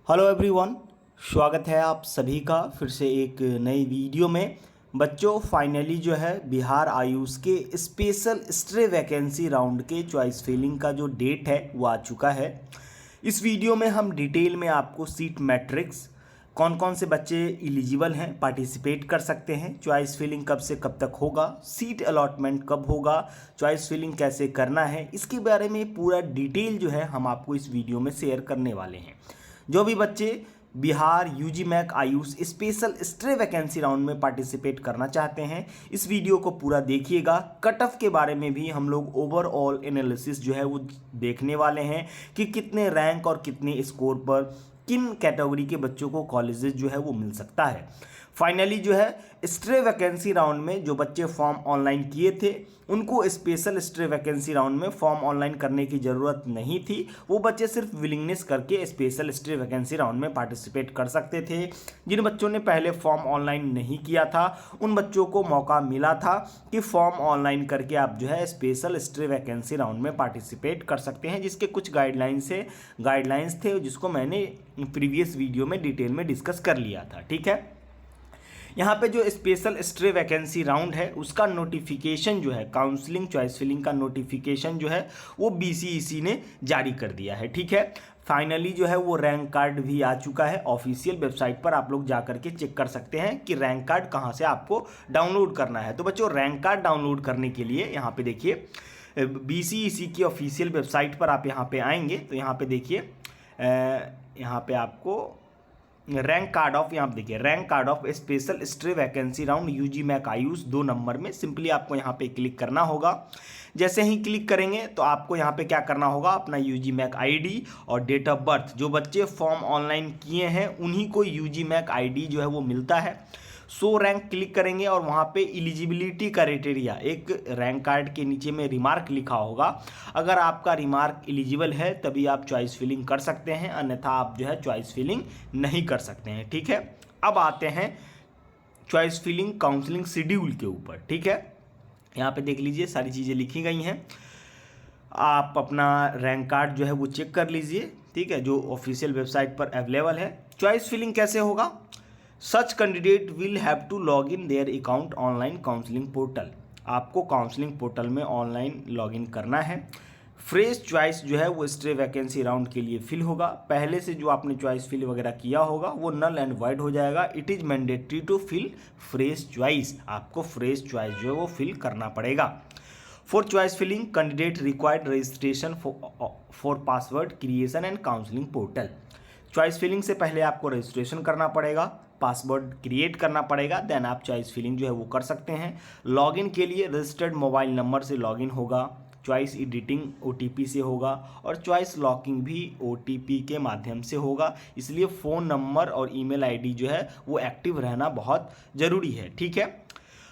Hello everyone, स्वागत है आप सभी का फिर से एक नई वीडियो में। बच्चों, फाइनली जो है बिहार आयुष के स्पेशल स्ट्रे वैकेंसी राउंड के चॉइस फिलिंग का जो डेट है वो आ चुका है। इस वीडियो में हम डिटेल में आपको सीट मैट्रिक्स, कौन कौन से बच्चे एलिजिबल हैं, पार्टिसिपेट कर सकते हैं, चॉइस फिलिंग कब से कब तक होगा, सीट अलॉटमेंट कब होगा, चॉइस फिलिंग कैसे करना है, इसके बारे में पूरा डिटेल जो है हम आपको इस वीडियो में शेयर करने वाले हैं। जो भी बच्चे Bihar UG MAC AYUSH special stray vacancy round में पार्टिसिपेट करना चाहते हैं, इस वीडियो को पूरा देखिएगा। कट ऑफ के बारे में भी हम लोग ओवरऑल एनालिसिस जो है वो देखने वाले हैं कि कितने रैंक और कितने स्कोर पर किन कैटेगरी के बच्चों को कॉलेजेस जो है वो मिल सकता है। फाइनली जो है स्ट्रे वैकेंसी राउंड में जो बच्चे फॉर्म ऑनलाइन किए थे उनको स्पेशल स्ट्रे वैकेंसी राउंड में फॉर्म ऑनलाइन करने की ज़रूरत नहीं थी। वो बच्चे सिर्फ विलिंगनेस करके स्पेशल स्ट्रे वैकेंसी राउंड में पार्टिसिपेट कर सकते थे। जिन बच्चों ने पहले फॉर्म ऑनलाइन नहीं किया था उन बच्चों को मौका मिला था कि फॉर्म ऑनलाइन करके आप जो है स्पेशल स्ट्रे वैकेंसी राउंड में पार्टिसिपेट कर सकते हैं, जिसके कुछ गाइडलाइंस थे जिसको मैंने प्रीवियस वीडियो में डिटेल में डिस्कस कर लिया था। ठीक है, यहाँ पे जो स्पेशल स्ट्रे वैकेंसी राउंड है उसका नोटिफिकेशन जो है, काउंसलिंग चॉइस फिलिंग का नोटिफिकेशन जो है वो बीसीईसी ने जारी कर दिया है। ठीक है, फाइनली जो है वो रैंक कार्ड भी आ चुका है। ऑफिशियल वेबसाइट पर आप लोग जा करके चेक कर सकते हैं कि रैंक कार्ड कहाँ से आपको डाउनलोड करना है। तो बच्चों, रैंक कार्ड डाउनलोड करने के लिए यहाँ पे देखिए बीसीईसी की ऑफिशियल वेबसाइट पर आप यहाँ पे आएंगे तो यहाँ पे देखिए यहाँ पे आपको रैंक कार्ड ऑफ, यहाँ पे देखिए rank card of special stray vacancy round UG MAC AYUSH 2 number में सिंपली आपको यहाँ पे क्लिक करना होगा। जैसे ही क्लिक करेंगे तो आपको यहाँ पे क्या करना होगा, अपना यूजी मैक आईडी और डेट ऑफ बर्थ, जो बच्चे फॉर्म ऑनलाइन किए हैं उन्हीं को यूजी मैक आईडी जो है वो मिलता है। सो रैंक क्लिक करेंगे और वहाँ पे एलिजिबिलिटी क्राइटेरिया, एक रैंक कार्ड के नीचे में रिमार्क लिखा होगा। अगर आपका रिमार्क एलिजिबल है तभी आप चॉइस फिलिंग कर सकते हैं, अन्यथा आप जो है चॉइस फिलिंग नहीं कर सकते हैं। ठीक है, अब आते हैं चॉइस फिलिंग काउंसलिंग शेड्यूल के ऊपर। ठीक है, यहाँ पे देख लीजिए सारी चीज़ें लिखी गई हैं। आप अपना रैंक कार्ड जो है वो चेक कर लीजिए। ठीक है, जो ऑफिशियल वेबसाइट पर अवेलेबल है। चॉइस फिलिंग कैसे होगा, such candidate will have to log in their account online counselling portal. आपको काउंसलिंग पोर्टल में ऑनलाइन लॉगिन करना है। फ्रेश चॉइस जो है वो स्ट्रे वैकेंसी राउंड के लिए फिल होगा। पहले से जो आपने चॉइस फिल वगैरह किया होगा वो नल एंड वाइड हो जाएगा। It is mandatory to fill fresh choice, आपको फ्रेश चॉइस जो है वो फिल करना पड़ेगा। For choice filling candidate required registration for password creation and counselling portal. Choice filling से पहले आपको रजिस्ट्रेशन करना पड़ेगा, पासवर्ड क्रिएट करना पड़ेगा, देन आप चॉइस फिलिंग जो है वो कर सकते हैं। लॉगिन के लिए रजिस्टर्ड मोबाइल नंबर से लॉगिन होगा, चॉइस एडिटिंग ओटीपी से होगा और चॉइस लॉकिंग भी ओटीपी के माध्यम से होगा। इसलिए फ़ोन नंबर और ईमेल आईडी जो है वो एक्टिव रहना बहुत ज़रूरी है। ठीक है,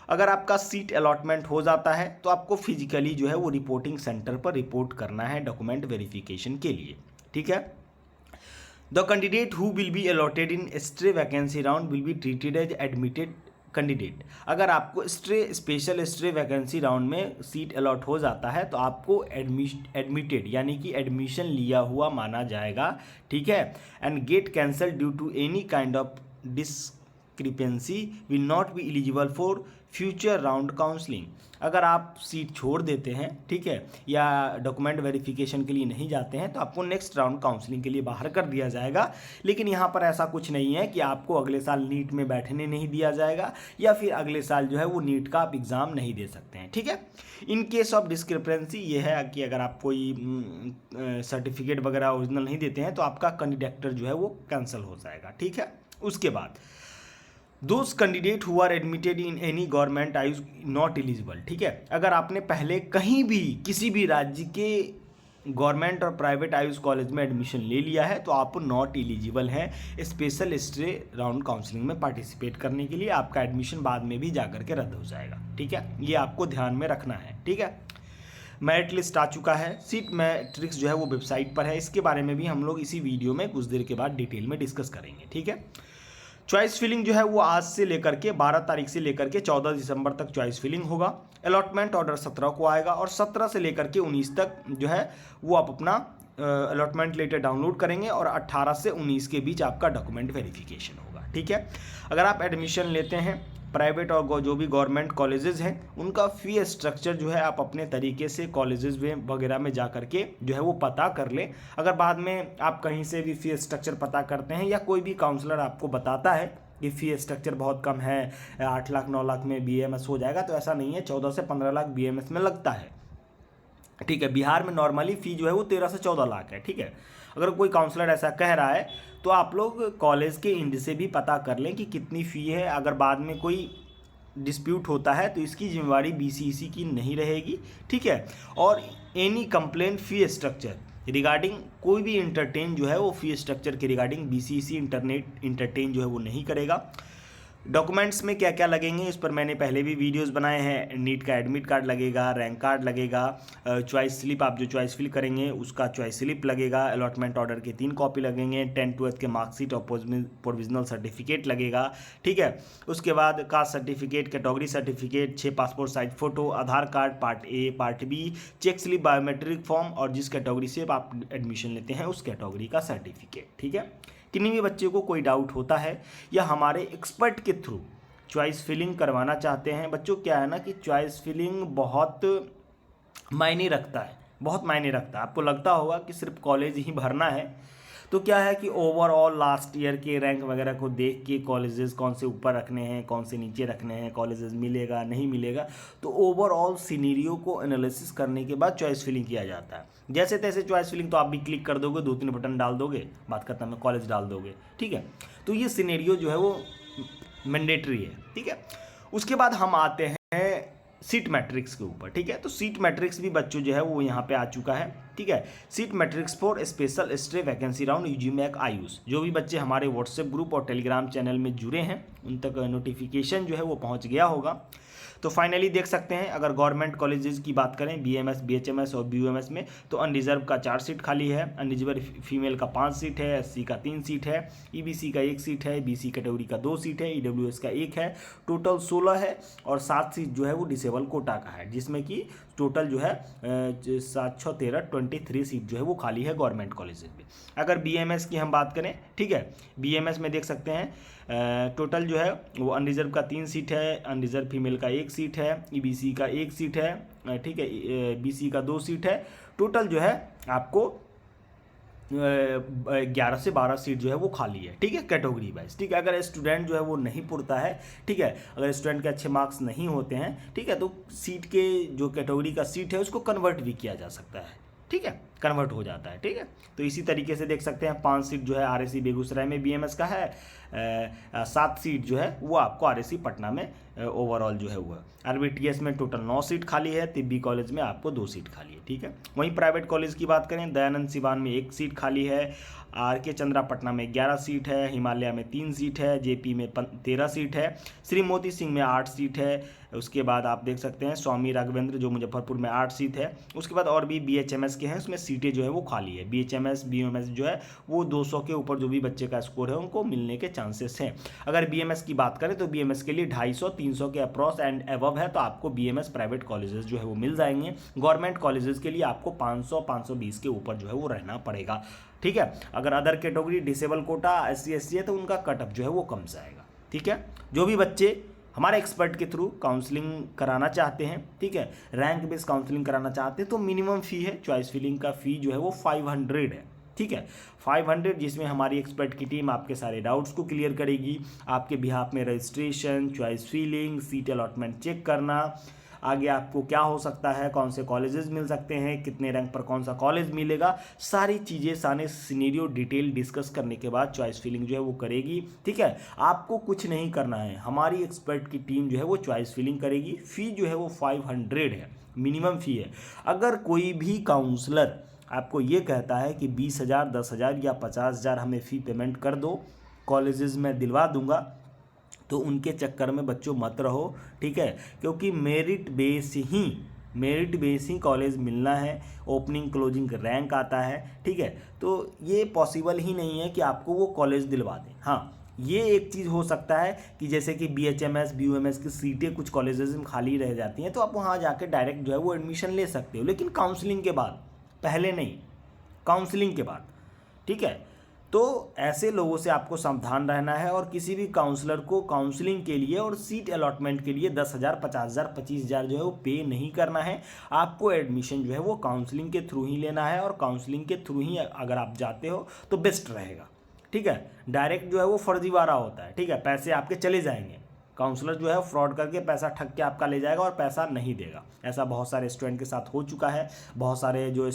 अगर आपका सीट अलॉटमेंट हो जाता है तो आपको फिजिकली जो है वो रिपोर्टिंग सेंटर पर रिपोर्ट करना है डॉक्यूमेंट वेरिफिकेशन के लिए। ठीक है, the candidate who will be allotted in stray vacancy round will be treated as admitted candidate. अगर आपको स्पेशल स्ट्रे वैकेंसी राउंड में सीट अलॉट हो जाता है तो आपको एडमिटेड यानी कि एडमिशन लिया हुआ माना जाएगा। ठीक है, and get cancel due to any kind of discrepancy will not be eligible for future round counselling. अगर आप सीट छोड़ देते हैं, ठीक है, या डॉक्यूमेंट वेरिफिकेशन के लिए नहीं जाते हैं तो आपको नेक्स्ट राउंड काउंसलिंग के लिए बाहर कर दिया जाएगा। लेकिन यहाँ पर ऐसा कुछ नहीं है कि आपको अगले साल नीट में बैठने नहीं दिया जाएगा या फिर अगले साल जो है वो नीट का आप एग्ज़ाम नहीं दे सकते हैं। ठीक है, इन केस ऑफ डिस्क्रिपेंसी ये है कि अगर आप कोई सर्टिफिकेट वगैरह ओरिजिनल नहीं देते हैं तो आपका कैंडिडेक्टर जो है वो कैंसिल हो जाएगा। ठीक है, उसके बाद those candidate who are admitted in any government AYUSH not eligible. ठीक है, अगर आपने पहले कहीं भी किसी भी राज्य के गवर्नमेंट और प्राइवेट आयुष कॉलेज में एडमिशन ले लिया है तो आप नॉट एलिजिबल हैं स्पेशल स्ट्रे राउंड काउंसलिंग में पार्टिसिपेट करने के लिए। आपका एडमिशन बाद में भी जाकर के रद्द हो जाएगा। ठीक है, ये आपको ध्यान में रखना है। ठीक है, मेरिट लिस्ट आ चुका है, सीट मैट्रिक्स जो है वो वेबसाइट पर है। इसके बारे में भी हम लोग इसी वीडियो में कुछ देर के बाद डिटेल में डिस्कस करेंगे। ठीक है, चॉइस फिलिंग जो है वो आज से लेकर के 12 तारीख से लेकर के 14 दिसंबर तक चॉइस फिलिंग होगा। अलॉटमेंट ऑर्डर 17 को आएगा और 17 से लेकर के 19 तक जो है वो आप अपना अलॉटमेंट लेटर डाउनलोड करेंगे और 18 से 19 के बीच आपका डॉक्यूमेंट वेरिफिकेशन होगा। ठीक है, अगर आप एडमिशन लेते हैं प्राइवेट और जो भी गवर्नमेंट कॉलेजेस हैं उनका फ़ी स्ट्रक्चर जो है आप अपने तरीके से कॉलेजेस में वगैरह में जा करके जो है वो पता कर लें। अगर बाद में आप कहीं से भी फ़ी स्ट्रक्चर पता करते हैं या कोई भी काउंसलर आपको बताता है कि फ़ी स्ट्रक्चर बहुत कम है, 8 लाख 9 लाख में BAMS हो जाएगा, तो ऐसा नहीं है, 14 से 15 लाख BAMS में लगता है। ठीक है, बिहार में नॉर्मली फ़ी जो है वो 13 से 14 लाख है। ठीक है, अगर कोई काउंसलर ऐसा कह रहा है तो आप लोग कॉलेज के इंड से भी पता कर लें कि कितनी फ़ी है। अगर बाद में कोई डिस्प्यूट होता है तो इसकी जिम्मेवारी BCEC की नहीं रहेगी। ठीक है, और any complaint fee structure regarding कोई भी इंटरटेन जो है वो फ़ी स्ट्रक्चर के रिगार्डिंग BCEC इंटरटेन जो है वो नहीं करेगा। डॉक्यूमेंट्स में क्या क्या लगेंगे इस पर मैंने पहले भी वीडियोस बनाए हैं। नीट का एडमिट कार्ड लगेगा, रैंक कार्ड लगेगा, चॉइस स्लिप, आप जो चॉइस फिल करेंगे उसका चॉइस स्लिप लगेगा, अलॉटमेंट ऑर्डर के 3 कॉपी लगेंगे, 10th-12th के मार्कशीट और प्रोविजनल सर्टिफिकेट लगेगा। ठीक है, उसके बाद caste certificate, category certificate, 6 passport size photo, Aadhaar card part A, part B, check slip, biometric form और जिस कैटेगरी से आप एडमिशन लेते हैं उस कैटेगरी का सर्टिफिकेट। ठीक है, किन्हीं भी बच्चे को कोई डाउट होता है या हमारे एक्सपर्ट के थ्रू चॉइस फिलिंग करवाना चाहते हैं, बच्चों क्या है ना कि चॉइस फिलिंग बहुत मायने रखता है, बहुत मायने रखता है। आपको लगता होगा कि सिर्फ कॉलेज ही भरना है, तो क्या है कि ओवरऑल लास्ट ईयर के रैंक वगैरह को देख के कॉलेजेस कौन से ऊपर रखने हैं, कौन से नीचे रखने हैं, कॉलेजेस मिलेगा नहीं मिलेगा, तो ओवरऑल सिनेरियो को एनालिसिस करने के बाद चॉइस फिलिंग किया जाता है। जैसे तैसे चॉइस फिलिंग तो आप भी क्लिक कर दोगे, 2-3 बटन डाल दोगे, बात खत्म है, कॉलेज डाल दोगे। ठीक है, तो ये सिनेरियो जो है वो मैंडेटरी है। ठीक है, उसके बाद हम आते हैं सीट मैट्रिक्स के ऊपर। ठीक है, तो सीट मैट्रिक्स भी बच्चों जो है वो यहाँ पे आ चुका है। ठीक है, seat matrix for special stay vacancy round UGMAC Ayush. जो भी बच्चे हमारे व्हाट्सएप ग्रुप और टेलीग्राम चैनल में जुड़े हैं उन तक नोटिफिकेशन जो है वो पहुँच गया होगा। तो फाइनली देख सकते हैं, अगर गवर्नमेंट कॉलेजेस की बात करें BMS, BHMS और BUMS में, तो अनरिजर्व का 4 सीट खाली है, अनरिजर्व फीमेल का 5 सीट है, SC का 3 सीट है, EBC का 1 सीट है, BC कैटेगरी का 2 सीट है, EWS का 1 है, टोटल 16 है और 7 सीट जो है वो डिसेबल कोटा का है, जिसमें कि टोटल जो है 7-6-13 23 सीट जो है वो खाली है गवर्नमेंट कॉलेजेस में। अगर BMS की हम बात करें, ठीक है, BMS में देख सकते हैं टोटल जो है वो अनरिजर्व का 3 सीट है, अनरिजर्व फीमेल का 1 सीट है, EBC का 1 सीट है, ठीक है, BC का 2 सीट है, टोटल जो है आपको 11 से 12 सीट जो है वो खाली है। ठीक है, कैटेगरी वाइज। ठीक है, अगर स्टूडेंट जो है वो नहीं पुरता है, ठीक है, अगर स्टूडेंट के अच्छे मार्क्स नहीं होते हैं, ठीक है, तो सीट के जो कैटेगरी का सीट है उसको कन्वर्ट भी किया जा सकता है। ठीक है, कन्वर्ट हो जाता है। ठीक है, तो इसी तरीके से देख सकते हैं 5 सीट जो है RSC बेगूसराय में BMS का है, 7 सीट जो है वो आपको RSC पटना में ओवरऑल जो है वो RBTS में टोटल 9 सीट खाली है, तिब्बी कॉलेज में आपको 2 सीट खाली है। ठीक है, वहीं प्राइवेट कॉलेज की बात करें, दयानंद सिवान में 1 सीट खाली है, RK चंद्रा पटना में 11 सीट है, हिमालय में 3 सीट है, JP में 13 सीट है, श्री मोती सिंह में 8 सीट है, उसके बाद आप देख सकते हैं स्वामी राघवेंद्र जो मुजफ्फरपुर में 8 सीट है। उसके बाद और भी BHMS के हैं, उसमें सीटें जो है वो खाली है। BHMS BUMS जो है वो 200 के ऊपर जो भी बच्चे का स्कोर है उनको मिलने के चांसेस हैं। अगर BMS की बात करें तो BMS के लिए 250-300 के अप्रॉक्स एंड एबव है, तो आपको BMS प्राइवेट कॉलेजेस जो है वो मिल जाएंगे। गवर्नमेंट कॉलेजेस के लिए आपको 500-520 के ऊपर जो है वो रहना पड़ेगा। ठीक है, अगर other category disable quota SC SC है तो उनका कटअप जो है वो कम जाएगा। ठीक है, जो भी बच्चे हमारे एक्सपर्ट के थ्रू काउंसलिंग कराना चाहते हैं, ठीक है, रैंक बेस्ड काउंसलिंग कराना चाहते हैं, तो मिनिमम फ़ी है चॉइस फिलिंग का फ़ी जो है वो 500 है। ठीक है, 500, जिसमें हमारी एक्सपर्ट की टीम आपके सारे डाउट्स को क्लियर करेगी, आपके बिहाफ में registration, choice filling, seat allotment check करना, आगे आपको क्या हो सकता है, कौन से कॉलेजेस मिल सकते हैं, कितने रैंक पर कौन सा कॉलेज मिलेगा, सारी चीज़ें, सारे सिनेरियो डिटेल डिस्कस करने के बाद चॉइस फिलिंग जो है वो करेगी। ठीक है, आपको कुछ नहीं करना है, हमारी एक्सपर्ट की टीम जो है वो चॉइस फिलिंग करेगी। फ़ी जो है वो 500 है, मिनिमम फ़ी है। अगर कोई भी काउंसलर आपको ये कहता है कि 20,000, 10,000 या 50,000 हमें फ़ी पेमेंट कर दो, कॉलेजेस में दिलवा दूंगा, तो उनके चक्कर में बच्चों मत रहो। ठीक है, क्योंकि मेरिट बेस ही कॉलेज मिलना है, ओपनिंग क्लोजिंग रैंक आता है। ठीक है, तो ये पॉसिबल ही नहीं है कि आपको वो कॉलेज दिलवा दें। हाँ, ये एक चीज़ हो सकता है कि जैसे कि BHMS BUMS की सीटें कुछ कॉलेजेस में खाली रह जाती हैं, तो आप वहाँ जाके डायरेक्ट जो है वो एडमिशन ले सकते हो, लेकिन काउंसलिंग के बाद, पहले नहीं। काउंसलिंग के बाद, ठीक है। तो ऐसे लोगों से आपको सावधान रहना है और किसी भी काउंसलर को काउंसलिंग के लिए और सीट अलॉटमेंट के लिए 10,000, 50,000, 25,000 जो है वो पे नहीं करना है। आपको एडमिशन जो है वो काउंसलिंग के थ्रू ही लेना है और काउंसलिंग के थ्रू ही अगर आप जाते हो तो बेस्ट रहेगा, ठीक है। डायरेक्ट जो है वो फर्जीवाड़ा होता है, ठीक है, पैसे आपके चले जाएंगे। काउंसलर जो है फ्रॉड करके पैसा ठग के आपका ले जाएगा और पैसा नहीं देगा। ऐसा बहुत सारे स्टूडेंट के साथ हो चुका है। बहुत सारे जो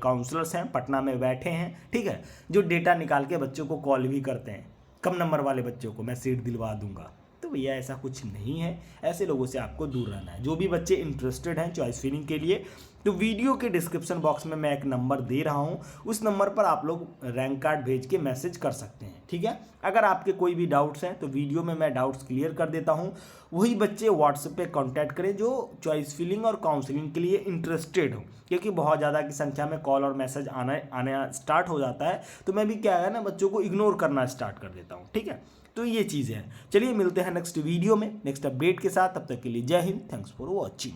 काउंसलर्स हैं पटना में बैठे हैं, ठीक है, जो डेटा निकाल के बच्चों को कॉल भी करते हैं, कम नंबर वाले बच्चों को मैं सीट दिलवा दूंगा। तो भैया ऐसा कुछ नहीं है, ऐसे लोगों से आपको दूर रहना है। जो भी बच्चे इंटरेस्टेड हैं चॉइस फिलिंग के लिए, तो वीडियो के डिस्क्रिप्शन बॉक्स में मैं एक नंबर दे रहा हूं, उस नंबर पर आप लोग रैंक कार्ड भेज के मैसेज कर सकते हैं, ठीक है। अगर आपके कोई भी डाउट्स हैं तो वीडियो में मैं डाउट्स क्लियर कर देता हूं। वही बच्चे व्हाट्सएप पे कांटेक्ट करें जो चॉइस फिलिंग और काउंसलिंग के लिए इंटरेस्टेड हो, क्योंकि बहुत ज़्यादा की संख्या में कॉल और मैसेज आना स्टार्ट हो जाता है, तो मैं भी क्या है ना बच्चों को इग्नोर करना स्टार्ट कर देता हूँ, ठीक है। तो ये चीज़ें हैं। चलिए मिलते हैं नेक्स्ट वीडियो में नेक्स्ट अपडेट के साथ, तब तक के लिए जय हिंद, थैंक्स फॉर वॉचिंग।